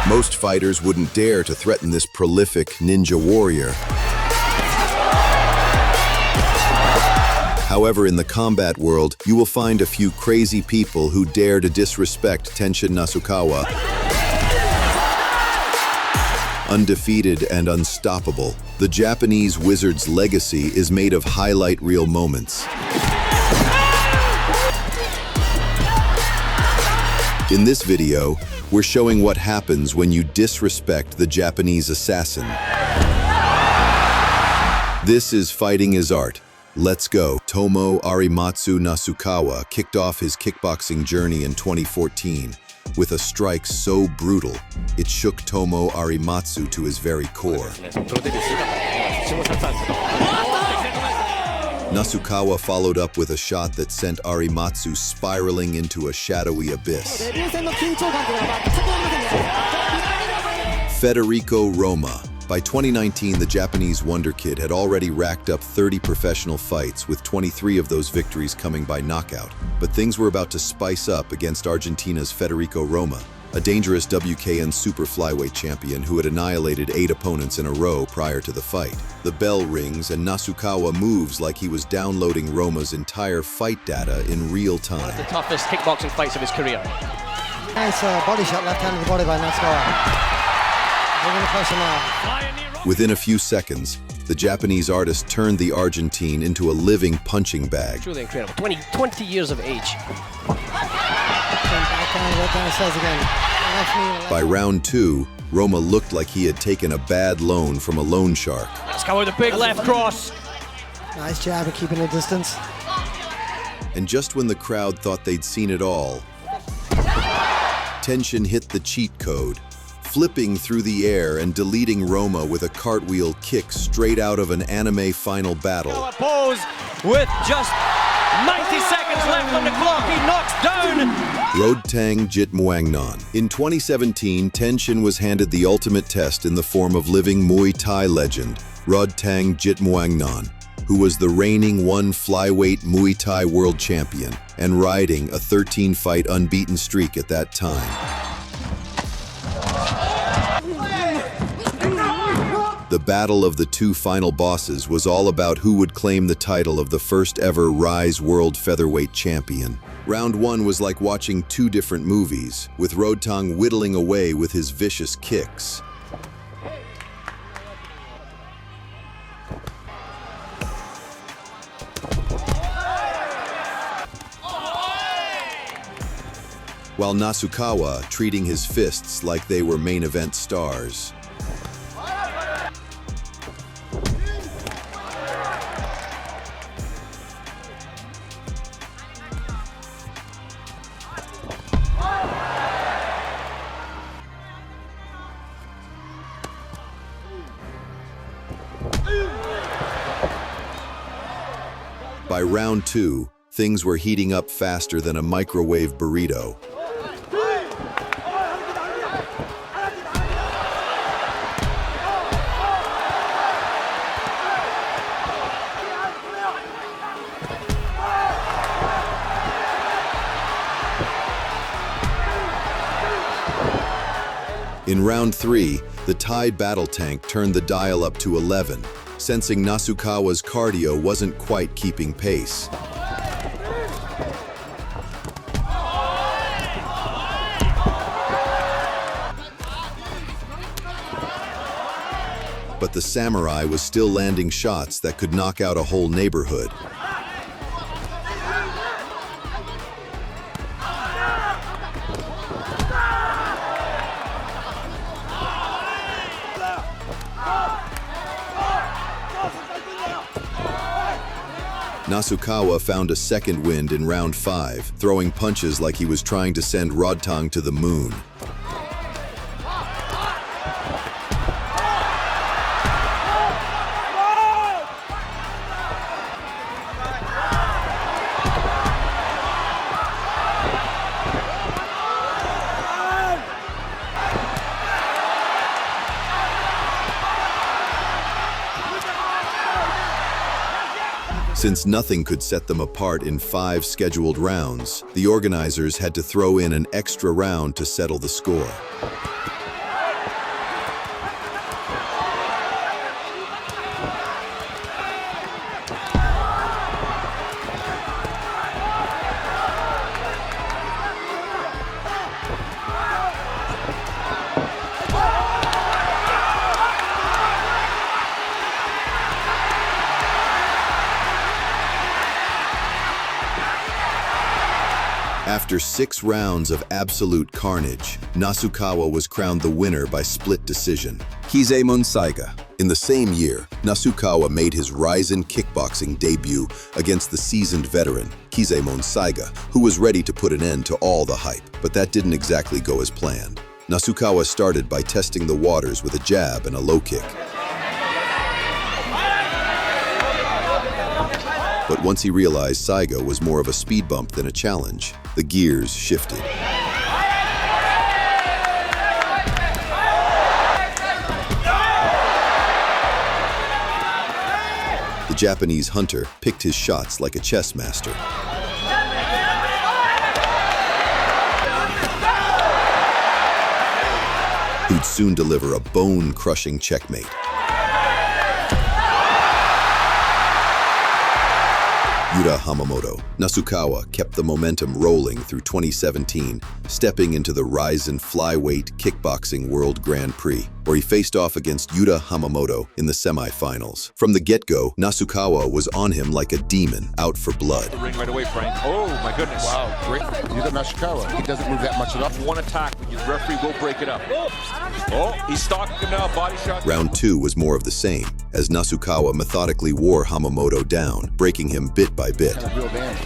Most fighters wouldn't dare to threaten this prolific ninja warrior. However, in the combat world, you will find a few crazy people who dare to disrespect Tenshin Nasukawa. Undefeated and unstoppable, the Japanese wizard's legacy is made of highlight reel moments. In this video, we're showing what happens when you disrespect the Japanese assassin. This is Fighting is Art. Let's go. Tomo Arimatsu Nasukawa kicked off his kickboxing journey in 2014 with a strike so brutal, it shook Tomo Arimatsu to his very core. Nasukawa followed up with a shot that sent Arimatsu spiraling into a shadowy abyss. Federico Roma. By 2019, the Japanese Wonder Kid had already racked up 30 professional fights, with 23 of those victories coming by knockout. But things were about to spice up against Argentina's Federico Roma, a dangerous WKN super flyweight champion who had annihilated 8 opponents in a row prior to the fight. The bell rings and Nasukawa moves like he was downloading Roma's entire fight data in real time. One of the toughest kickboxing fights of his career. Nice body shot, left hand to the body by Nasukawa. Within a few seconds, the Japanese artist turned the Argentine into a living punching bag. Truly incredible. 20 years of age. By round 2, Roma looked like he had taken a bad loan from a loan shark. Nasukawa with a big left cross. Nice jab at keeping a distance. And just when the crowd thought they'd seen it all, Tenshin hit the cheat code, flipping through the air and deleting Roma with a cartwheel kick straight out of an anime final battle. Pose with just 90 seconds left on the clock. He knocks down Rodtang Jitmuangnon. In 2017, Tenshin was handed the ultimate test in the form of living Muay Thai legend, Rodtang Jitmuangnon, who was the reigning one flyweight Muay Thai world champion and riding a 13-fight unbeaten streak at that time. The battle of the 2 final bosses was all about who would claim the title of the first ever Rise World Featherweight Champion. Round 1 was like watching 2 different movies, with Rodtang whittling away with his vicious kicks. While Nasukawa treating his fists like they were main event stars. By round 2, things were heating up faster than a microwave burrito. In round 3, the Thai battle tank turned the dial up to 11, sensing Nasukawa's cardio wasn't quite keeping pace. But the samurai was still landing shots that could knock out a whole neighborhood. Nasukawa found a second wind in round 5, throwing punches like he was trying to send Rodtang to the moon. Since nothing could set them apart in 5 scheduled rounds, the organizers had to throw in an extra round to settle the score. After 6 rounds of absolute carnage, Nasukawa was crowned the winner by split decision. Kizemon Saiga. In the same year, Nasukawa made his Rizin kickboxing debut against the seasoned veteran, Kizemon Saiga, who was ready to put an end to all the hype. But that didn't exactly go as planned. Nasukawa started by testing the waters with a jab and a low kick. But once he realized Saiga was more of a speed bump than a challenge, the gears shifted. The Japanese hunter picked his shots like a chess master. Who'd soon deliver a bone-crushing checkmate. Uda Hamamoto. Nasukawa kept the momentum rolling through 2017, stepping into the Rizin Flyweight Kickboxing World Grand Prix, where he faced off against Uda Hamamoto in the semifinals. From the get-go, Nasukawa was on him like a demon, out for blood. The ring right away, Frank. Oh, my goodness. Wow, great. Uda Nasukawa, he doesn't move that much at all. One attack, but your referee will break it up. Oh, he's stalking him now, body shot. Round 2 was more of the same, as Nasukawa methodically wore Hamamoto down, breaking him bit by bit. Kind of real damage.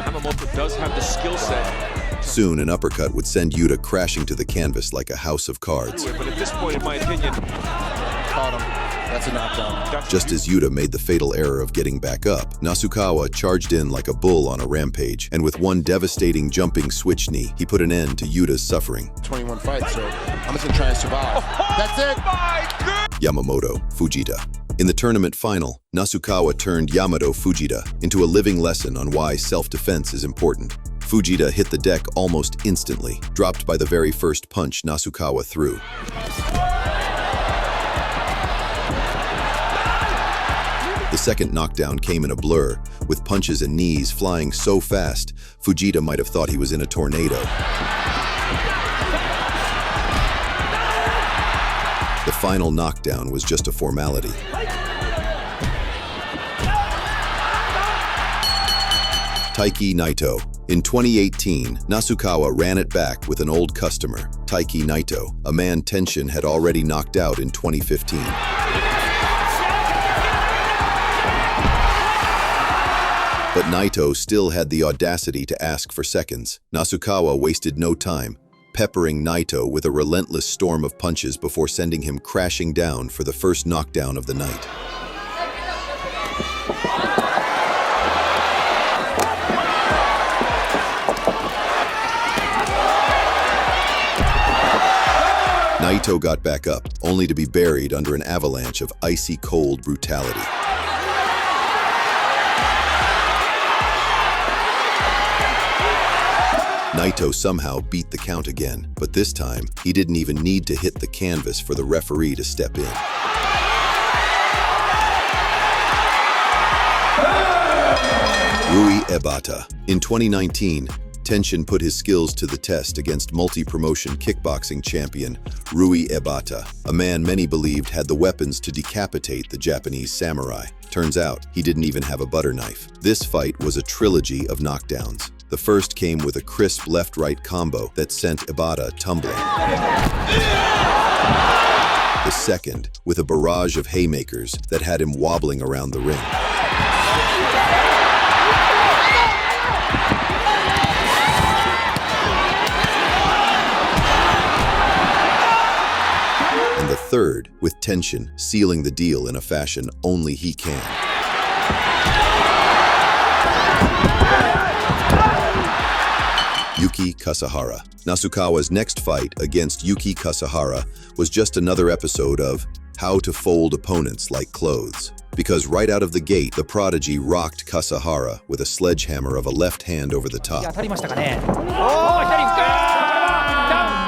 Hamamoto does have the skill set. Soon, an uppercut would send Uda crashing to the canvas like a house of cards. But at this point, in my opinion, Caught him. That's a knockdown. Just as Uda made the fatal error of getting back up, Nasukawa charged in like a bull on a rampage, and with one devastating jumping switch knee, he put an end to Uda's suffering. 21 fights, so I'm just gonna try and survive. That's it! Yamamoto Fujita. In the tournament final, Nasukawa turned Yamato Fujita into a living lesson on why self-defense is important. Fujita hit the deck almost instantly, dropped by the very first punch Nasukawa threw. The second knockdown came in a blur, with punches and knees flying so fast, Fujita might have thought he was in a tornado. The final knockdown was just a formality. Taiki Naito. In 2018, Nasukawa ran it back with an old customer, Taiki Naito, a man Tenshin had already knocked out in 2015. But Naito still had the audacity to ask for seconds. Nasukawa wasted no time, peppering Naito with a relentless storm of punches before sending him crashing down for the first knockdown of the night. Naito got back up, only to be buried under an avalanche of icy cold brutality. Naito somehow beat the count again, but this time, he didn't even need to hit the canvas for the referee to step in. Rui Ebata. In 2019, Tenshin put his skills to the test against multi-promotion kickboxing champion Rui Ebata, a man many believed had the weapons to decapitate the Japanese samurai. Turns out, he didn't even have a butter knife. This fight was a trilogy of knockdowns. The first came with a crisp left-right combo that sent Ebata tumbling. The second, with a barrage of haymakers that had him wobbling around the ring. And the third, with Tenshin sealing the deal in a fashion only he can. Yuki Kasahara. Nasukawa's next fight against Yuki Kasahara was just another episode of How to Fold Opponents Like Clothes. Because right out of the gate, the prodigy rocked Kasahara with a sledgehammer of a left hand over the top.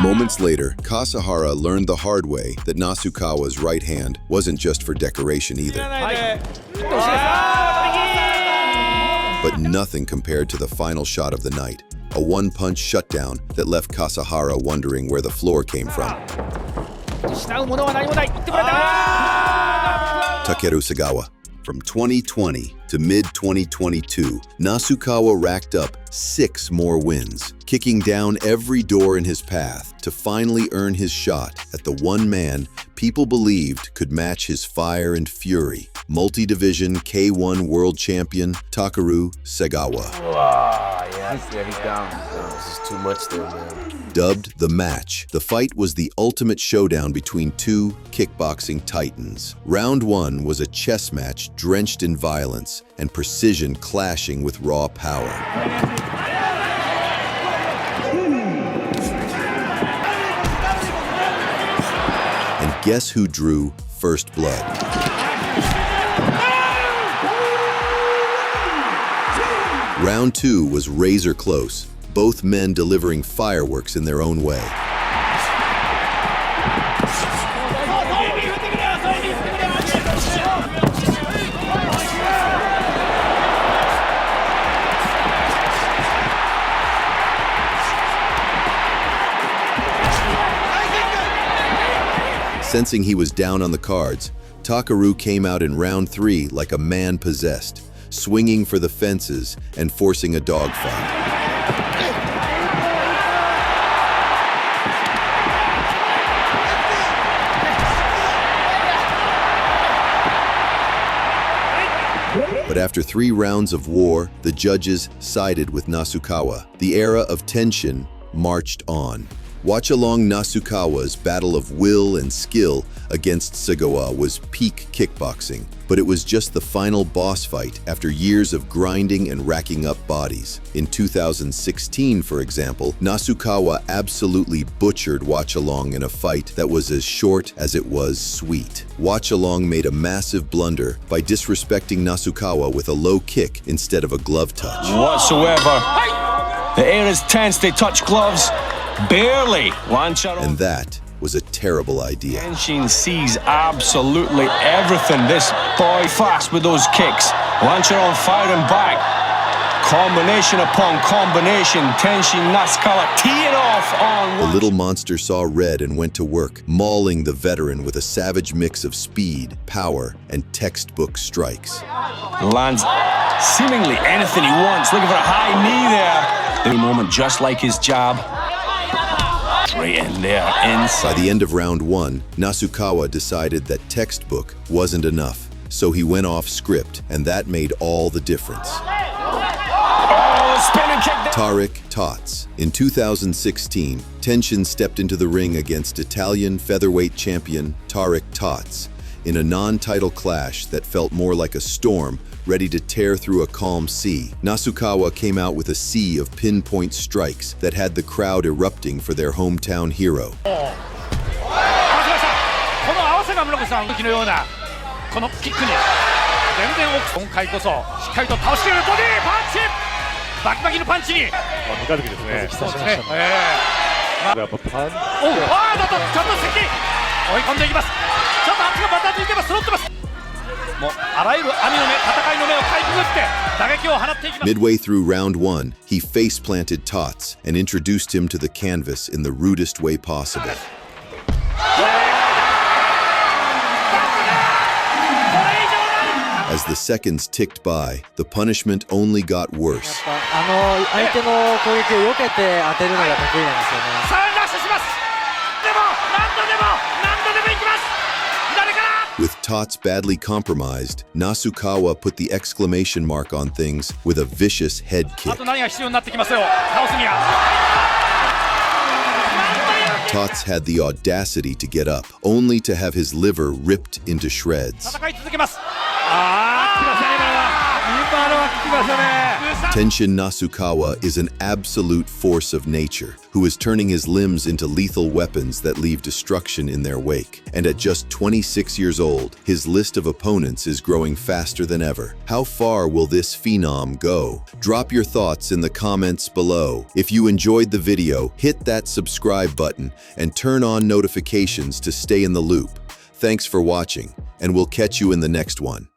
Moments later, Kasahara learned the hard way that Nasukawa's right hand wasn't just for decoration either. But nothing compared to the final shot of the night, a one-punch shutdown that left Kasahara wondering where the floor came from. Takeru Sagawa. From 2020 to mid-2022, Nasukawa racked up 6 more wins, kicking down every door in his path to finally earn his shot at the one man people believed could match his fire and fury, multi-division K1 world champion Takeru Sagawa. He's down. This is too much there, man. Dubbed The Match, the fight was the ultimate showdown between two kickboxing titans. Round 1 was a chess match drenched in violence and precision clashing with raw power. And guess who drew first blood? Round 2 was razor close, both men delivering fireworks in their own way. Sensing he was down on the cards, Takeru came out in round 3 like a man possessed, swinging for the fences and forcing a dogfight. But after 3 rounds of war, the judges sided with Nasukawa. The era of Tenshin marched on. Watch along Nasukawa's battle of will and skill against Sagawa was peak kickboxing, but it was just the final boss fight after years of grinding and racking up bodies. In 2016, for example, Nasukawa absolutely butchered Watch Along in a fight that was as short as it was sweet. Watch Along made a massive blunder by disrespecting Nasukawa with a low kick instead of a glove touch. Whatsoever. The air is tense, they touch gloves. Barely. And that was a terrible idea. Tenshin sees absolutely everything. This boy fast with those kicks. Lancharon firing back. Combination upon combination. Tenshin Nasukawa teeing off on. The little monster saw red and went to work, mauling the veteran with a savage mix of speed, power, and textbook strikes. Lands seemingly anything he wants. Looking for a high knee there. Any moment, just like his jab. Right in there, inside. By the end of round 1, Nasukawa decided that textbook wasn't enough, so he went off script, and that made all the difference. Oh, spinning kick. Tariq Tots. In 2016, Tenshin stepped into the ring against Italian featherweight champion Tariq Tots in a non-title clash that felt more like a storm ready to tear through a calm sea. Nasukawa came out with a sea of pinpoint strikes that had the crowd erupting for their hometown hero. Midway through round 1, he face-planted Tots and introduced him to the canvas in the rudest way possible. As the seconds ticked by, the punishment only got worse. With Tots badly compromised, Nasukawa put the exclamation mark on things with a vicious head kick. Tots had the audacity to get up, only to have his liver ripped into shreds. Tenshin Nasukawa is an absolute force of nature, who is turning his limbs into lethal weapons that leave destruction in their wake. And at just 26 years old, his list of opponents is growing faster than ever. How far will this phenom go? Drop your thoughts in the comments below. If you enjoyed the video, hit that subscribe button and turn on notifications to stay in the loop. Thanks for watching, and we'll catch you in the next one.